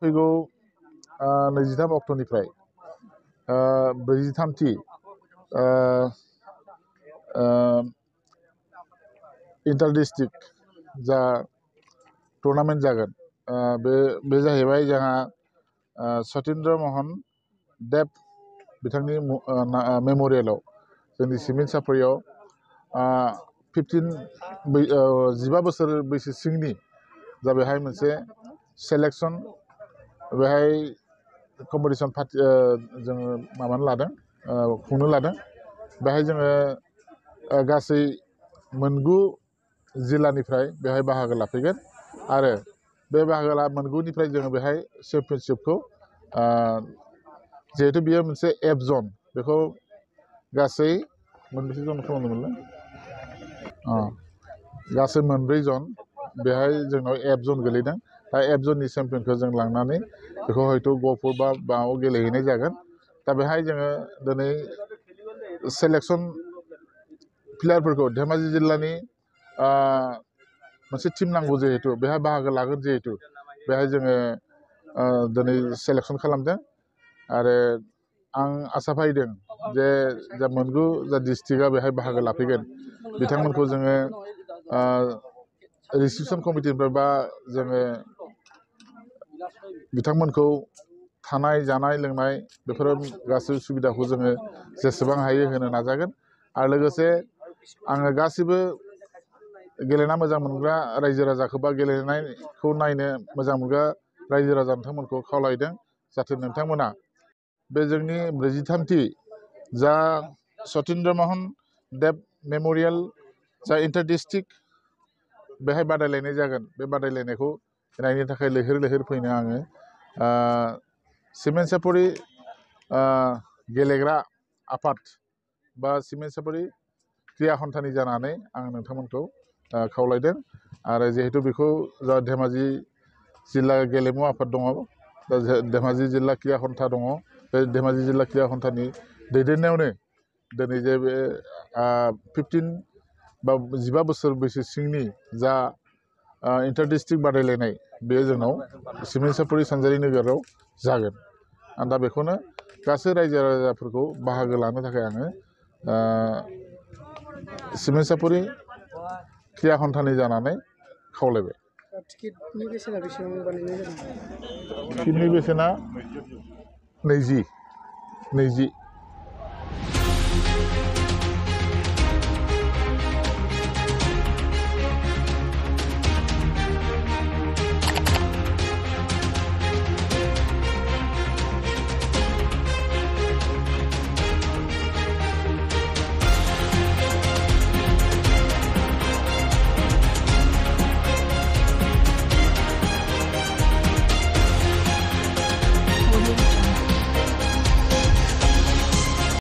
फैगौ 23 अक्ट'निफ्राय 43थि inter district जा tournament जागोन बे जाहैबाय जोंहा सतीन्द्र मोहन देव बिथांनि मेम'रियेलाव जोंनि सिमेन्ट सापरियाव 15 बोसोर बैसो सिंनि जा बेहाय मोनसे सेलेक्शन बेहाय कम्पिटिशन जोङो माबानो लादों खुंनो लादों बेहाय जोङो गासै 9 जिल्लानिफ्राय बेहाय बाहागो लाफैगोन आरो बे बाहागो 9निफ्राय जोङो बेहाय चेम्पियनशिपखौ जिहेतु बियो मोनसे एफ जन बेखौ गासै मोनबेसे जन खालामदोंमोनलाय गासै 4 जन बेहाय जोंनाव एफ जन गोलैदों दा एफ जननि चेम्पियनखौ जों लांनानै बेखौ हयथ' गहपुर बा माबायाव गेलेहैनाय जागोन दा बेहाय जोङो दिनै सेलेक्शन प्लेयारफोरखौ धेमाजि जिल्लानि मोनसे टीम नांगौ जिहेतु बेहाय बाहागो लागोन जिहेतु बेहाय जोङो दिनै सेलेक्शन खालामदों आरो आं आसा फारिदों जे जा 9 जा डिस्ट्रिक्टआ बेहाय बाहागो लाफैगोन बिथांमोनखौ जोङो रिसिपसन कमिटिनिफ्राय बा जोङो बिथांमोनखौ थानाय जानाय लोंनाय बेफोर गासै सुबिदाखौ जोङो जेसेबां हायो होनो नाजागोन आरो लोगोसे आङो गासिबो गेलेना मोजां मोनग्रा रायजो राजाखौ बा गेलेनायखौ नायनो मोजां मोनग्रा रायजो राजा नोंथांमोनखौ खावलायदों जाहाथे नोंथांमोना बे जोंनि 43थि जा सतीन्द्र मोहन देव मेम'रियेल जा इन्टार डिस्ट्रिक्ट बेहाय बादायलायनाय जागोन बे बादायलायनायखौ नायनो थाखाय लैहोर लैहोर फैनो आङो सिमेन्ट सापरि गेलेग्रा आफाद बा सिमेन्ट सापरि क्रिया खन्थानि जानानै आं नोंथांमोनखौ खावलायदों आरो जिहेतु बेखौ जा धेमाजि जिल्ला गेलेमु आफाद दङ दा धेमाजि जिल्ला क्रिया खन्था दङ बे धेमाजि जिल्ला क्रिया खन्थानि दैदेननायावनो दिनै जे बे 15 बा 15 बोसोर बैसो सिंनि जा इन्टार डिस्ट्रिक्ट बादायलायनाय बेयो जोंनाव सिमेन्ट सापरि सानजारि नोगोराव जागोन आं दा बेखौनो गासै रायजो राजाफोरखौ बाहागो लानो थाखाय आङो सिमेन्ट सापरि क्रिया खन्थानि जानानै खावलायबाय टिकेटनि बेसेना बेसेबां बानायनाय जादों टिकेटनि बेसेना 20